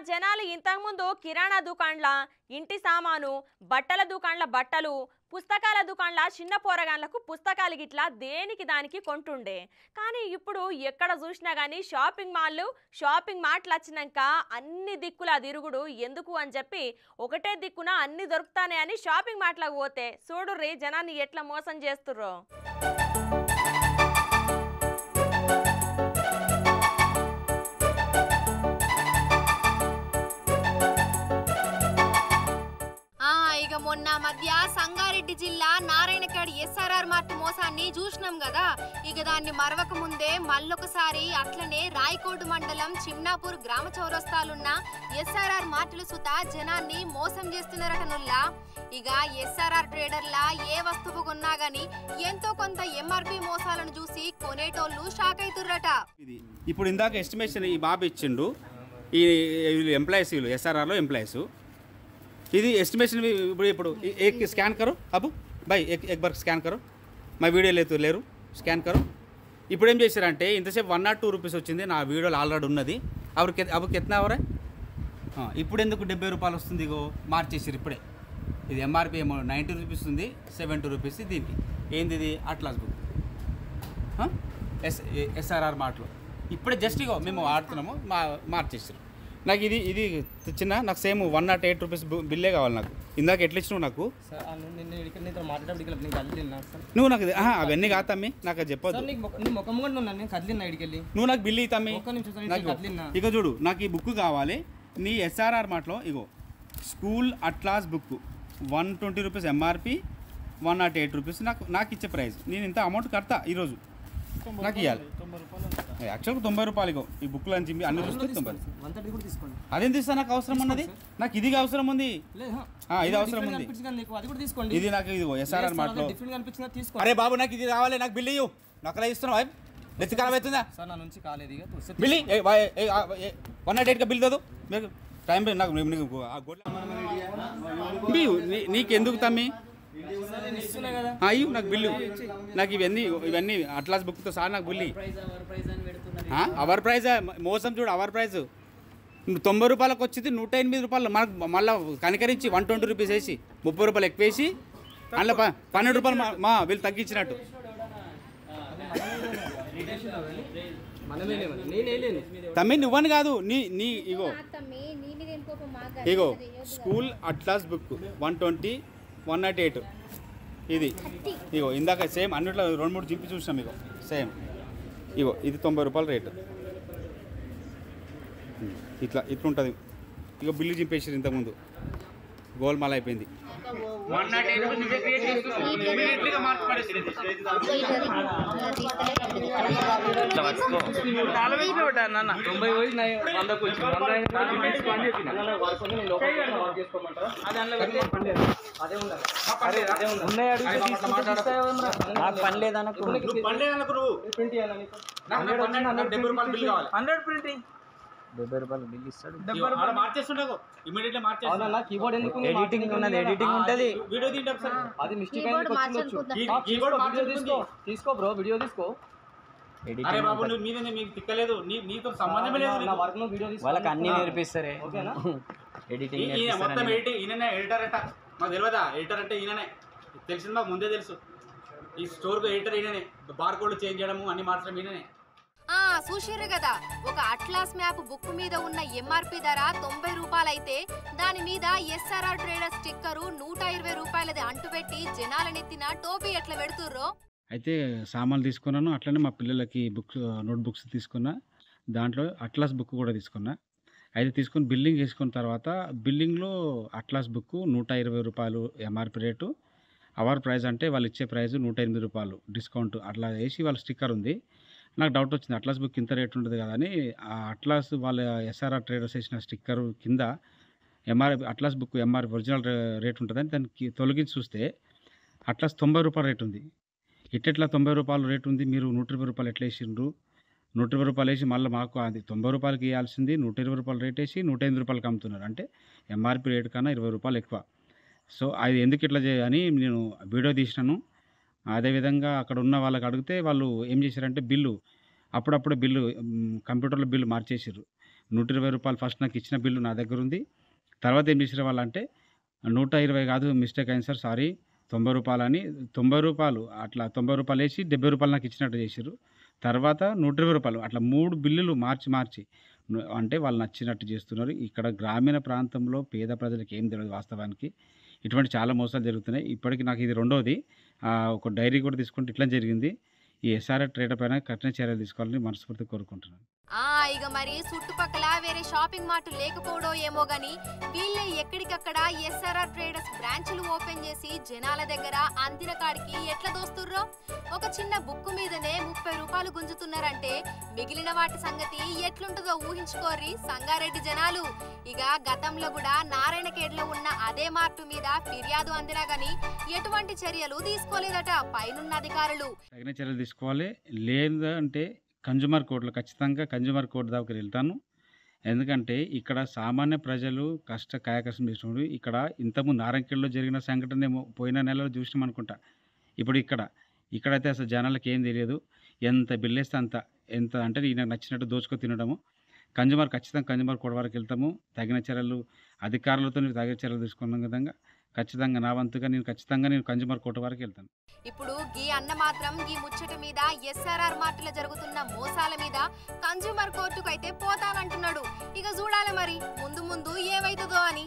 జనాలు ఇంతకుముందు కిరాణా దుకాణాల ఇంటి సామాను, బట్టల దుకాణాల బట్టలు, పుస్తకాల దుకాణాల చిన్న పోరగాన్లకు పుస్తకాలు గిట్లా దేనికి దానికి కొంటుండే. కానీ ఇప్పుడు ఎక్కడ చూసినా కానీ షాపింగ్ మాల్లు, షాపింగ్ మార్ట్లు వచ్చినాక అన్ని దిక్కుల తిరుగుడు ఎందుకు అని చెప్పి ఒకటే దిక్కున అన్ని దొరుకుతానే అని షాపింగ్ మార్ట్లకు పోతే చూడుర్రి జనాన్ని ఎట్లా మోసం చేస్తుర్రో. మొన్న మధ్య సంగారెడ్డి జిల్లా నారాయణఖేడ్ ఎస్ఆర్ఆర్ మార్ట్ మోసాన్ని చూసినాం కదా. ఇక దాన్ని మరవక ముందే మళ్ళొకసారి అట్లనే రాయకోడు మండలం చిమ్నాపూర్ గ్రామ చౌరస్తాలున్న ఎస్ఆర్ఆర్ మార్టులు సుత జనాన్ని మోసం చేస్తున్నారటనుల్లా. ఇక ఎస్ఆర్ఆర్ ట్రేడర్లా ఏ వస్తువు కొన్నా గానీ ఎంతో కొంత ఎంఆర్పి మోసాలను చూసి కొనేటోళ్ళు షాక్ అవుతుర్రట. ఇప్పుడు ఇందాక ఎస్టిమేషన్ ఈ బాబు ఇచ్చిండు, ఈ ఎంప్లాయీస్ వీళ్ళు ఎస్ఆర్ఆర్లో ఎంప్లాయీస్. ఇది एस्टिमेशन ఇప్పుడు एक स्कैन करो अब भाई एक बार स्कैन करो मैं वीडियो లేరు స్కాన్ करो. ఇప్పుడు ఏం చేశారంటే ఇంతసేపు 102 రూపీస్ వచ్చింది, నా వీడియోలో ఆల్రెడీ ఉన్నది. అప్పుడు కిतना हो रहा है? ఇప్పుడు ఎందుకు 70 రూపాయలు వస్తుంది? ఇగో మార్చేసారు ఇప్పుడే. ఇది ఎంఆర్పి ఏమో 90 రూపీస్ ఉంది, 70 రూపీస్ దీనికి. ఏంది ఇది? అట్లాస్ బుక్ ఎస్ఆర్ఆర్ మార్ట్లో ఇప్పుడే జస్ట్ ఇగో మేము వాడుతున్నాము, మార్చేసారు. నాకు ఇది చిన్న నాకు సేమ్ 108 రూపీస్ బిల్లే కావాలి. నాకు ఇందాక ఎట్లా ఇచ్చినావు నాకు? నువ్వు నాకు అవన్నీ కాదు తమ్మి, నాకు చెప్పొద్దు. నువ్వు నాకు బిల్లు తమ్మి. ఇక చూడు, నాకు ఈ బుక్ కావాలి. నీ ఎస్ఆర్ఆర్ మార్ట్లో ఇగో school atlas book 120 rupees MRP, 108 rupees నాకు ఇచ్చే ప్రైస్. నేను ఇంత అమౌంట్ కడతా ఈరోజు, నాకు ఇవ్వాలి. యాక్చువల్గా 90 రూపాయలు ఈ బుక్లు అని చెప్పి అన్ని చూస్తే 90. అదేం తీస్తా? నాకు అవసరం ఉన్నది, నాకు ఇది అవసరం ఉంది, ఇది అవసరం ఉంది. ఇది నాకు ఇది ఎస్ఆర్ఆర్ మార్ట్లో. అరే బాబు నాకు ఇది కావాలి, నాకు బిల్లు ఇవ్వు. నాకు అలా ఇస్తున్నావు, నెత్తి ఖరాబ్ అవుతుందా? బిల్లు 108 బిల్ కాదు మీకు టైం. నాకు నీకెందుకు తమ్మి? అయ్యో నాకు బిల్లు, నాకు ఇవన్నీ అట్లాస్ బుక్తో సార్ నాకు బిల్లు. అవర్ ప్రైజ్ మోసం చూడు, అవర్ ప్రైజ్ 90 రూపాయలకు వచ్చింది 108 రూపాయలు. మనకు మళ్ళీ కనికరించి 120 రూపీస్ వేసి 30 రూపాయలు ఎక్కువ వేసి అందులో 12 రూపాయలు మా వీళ్ళు తగ్గించినట్టు. తమ్మి నువ్వని కాదు, నీ ఇగో స్కూల్ అట్లాస్ బుక్ 120, 108 ఇది. ఇగో ఇందాక సేమ్ అన్నిట్లో 2-3 చింపి చూసినాం. ఇగో సేమ్ ఇగో ఇది 90 రూపాయల రేటు. ఇట్లా ఉంటుంది. ఇగో బిల్లు చింపేసారు ఇంతకుముందు, గోల్మాల్ అయిపోయింది. బిల్ ఇస్తాడు. ఎడిటింగ్ ఉన్నది, ఎడిటింగ్ ఉంటది. తీసుకో బ్రో, వీడియో తీసుకో. వాళ్ళకి అన్ని నేర్పిస్తారే ఎడిటింగ్. ఎడిటర్ అంట మాకు తెలియదా? ఎడిటర్ అంటే ఈయననే, తెలిసింది మాకు ముందే తెలుసు. ఈ స్టోర్ ఎడిటర్ ఈయననే, బార్ కోడ్ చేంజ్ చేయడము అన్ని మార్చడం ఈయననే. చూసిర్రు కదా, ఒక అట్లాస్ మ్యాప్ బుక్ మీద ఉన్న ఎంఆర్పి ధర 90 రూపాయలైతే దాని మీద ఎస్ఆర్ఆర్ ట్రేడర్ స్టిక్కరు 120 రూపాయలది అంటుపెట్టి జనాలనెత్తిన టోపీ ఎట్లా పెడుతుర్రో. అయితే సామాన్లు తీసుకున్నాను, అట్లనే మా పిల్లలకి నోట్ బుక్స్ తీసుకున్నా, దాంట్లో అట్లాస్ బుక్ కూడా తీసుకున్నా. అయితే తీసుకొని బిల్లింగ్ చేసుకున్న తర్వాత బిల్లింగ్లో అట్లాస్ బుక్ 120 రూపాయలు ఎంఆర్పి రేటు, అవర్ ప్రైస్ అంటే వాళ్ళు ఇచ్చే ప్రైస్ 108 రూపాయలు డిస్కౌంట్ అట్లా వేసి వాళ్ళ స్టిక్కర్ ఉంది. నాకు డౌట్ వచ్చింది, అట్లాస్ బుక్ ఇంత రేట్ ఉంటుంది కదా అని. ఆ అట్లాస్ వాళ్ళ ఎస్ఆర్ఆర్ ట్రేడర్స్ వేసిన స్టిక్కర్ కింద atlas book MRP original rate ఉంటుందని దానికి తొలగించి చూస్తే అట్లాస్ 90 రూపాయల రేట్ ఉంది. ఇట్లా 90 రూపాయల రేట్ ఉంది, మీరు 120 రూపాయలు ఎట్లా వేసిండ్రు? 120 రూపాయలు వేసి మళ్ళీ మాకు అది 90 రూపాయలకి ఇవ్వాల్సింది 120 రూపాయలు రేట్ వేసి 108 రూపాయలకి అమ్ముతున్నారు. అంటే ఎంఆర్పి రేట్ కన్నా 20 రూపాయలు ఎక్కువ. సో అది ఎందుకు ఇట్లా చేయని నేను వీడియో తీసినాను. అదేవిధంగా అక్కడ ఉన్న వాళ్ళకి అడిగితే వాళ్ళు ఏం చేశారంటే బిల్లు అప్పుడప్పుడు బిల్లు కంప్యూటర్లో బిల్లు మార్చేసారు. రూపాయలు ఫస్ట్ నాకు ఇచ్చిన బిల్లు నా దగ్గర ఉంది. తర్వాత ఏం చేసిన వాళ్ళంటే 120 కాదు మిస్టేక్ అయింది సార్ సారీ 90 రూపాయలని 90 రూపాయలు అట్లా 90 రూపాయలు వేసి 70 రూపాయలు నాకు ఇచ్చినట్టు చేసిర్రు. తర్వాత 120 రూపాయలు అట్లా 3 బిల్లులు మార్చి అంటే వాళ్ళు నచ్చినట్టు చేస్తున్నారు. ఇక్కడ గ్రామీణ ప్రాంతంలో పేద ప్రజలకు ఏం తెలియదు వాస్తవానికి. ఇటువంటి చాలా మోసాలు జరుగుతున్నాయి. ఇప్పటికి నాకు ఇది రెండోది. ఒక డైరీ కూడా తీసుకుంటే ఇట్లా జరిగింది. ఈ ఎస్ఆర్ఆర్ ట్రేడ్ పైన కఠిన చర్యలు తీసుకోవాలని మనస్ఫూర్తిగా కోరుకుంటున్నాను. ఇక మరి చుట్టుపక్కల వేరే షాపింగ్ మార్ట్ లేకపోవడో ఏమో గానీ వీళ్ళే ఎక్కడికక్కడ ఎస్ఆర్ఆర్ ట్రేడర్స్ బ్రాంచ్లు ఓపెన్ చేసి జనాల దగ్గర అందిన కాడికి ఎట్లా దోస్తుర్రో. ఒక చిన్న బుక్ మీదనే 30 రూపాయలు గుంజుతున్నారంటే మిగిలిన వాటి సంగతి ఎట్లుంటుందో ఊహించుకోర్రి సంగారెడ్డి జనాలు. ఇక గతంలో కూడా నారాయణఖేడ్లో ఉన్న అదే మార్టు మీద ఫిర్యాదు అందినా గానీ ఎటువంటి చర్యలు తీసుకోలేదట పైనున్న అధికారులు. తగిన చర్యలు తీసుకోవాలి. లేదంటే కన్జ్యూమర్ కోర్టులో ఖచ్చితంగా కన్జ్యూమర్ కోర్టు దగ్గరికి వెళ్తాను. ఎందుకంటే ఇక్కడ సామాన్య ప్రజలు కాయకష్టం చేసినప్పుడు ఇక్కడ ఇంతకుముందు నారాయణఖేడ్లో జరిగిన సంఘటన పోయిన నెలలో చూసినాం అనుకుంటా. ఇప్పుడు ఇక్కడైతే అసలు జనాలకు ఏం తెలియదు. ఎంత బిల్ వేస్తే ఎంత అంటే ఈయనకు నచ్చినట్టు దోచుకో తినడము. ఖచ్చితంగా కన్జ్యూమర్ కోర్టు వరకు వెళ్తాము. తగిన చర్యలు అధికారులతో తగిన చర్యలు తీసుకున్న విధంగా ఖచ్చితంగా నా వంతుగా నేను కన్జ్యూమర్ కోర్టు వరకు వెళ్తాను. ఇప్పుడు గీ అన్న మాత్రం గీ ముచ్చట మీద ఎస్ఆర్ఆర్ మార్టులో జరుగుతున్న మోసాల మీద కన్జ్యూమర్ కోర్టుకు అయితే పోతానంటున్నాడు. ఇక చూడాలి మరి ముందు ఏమైతుందో అని.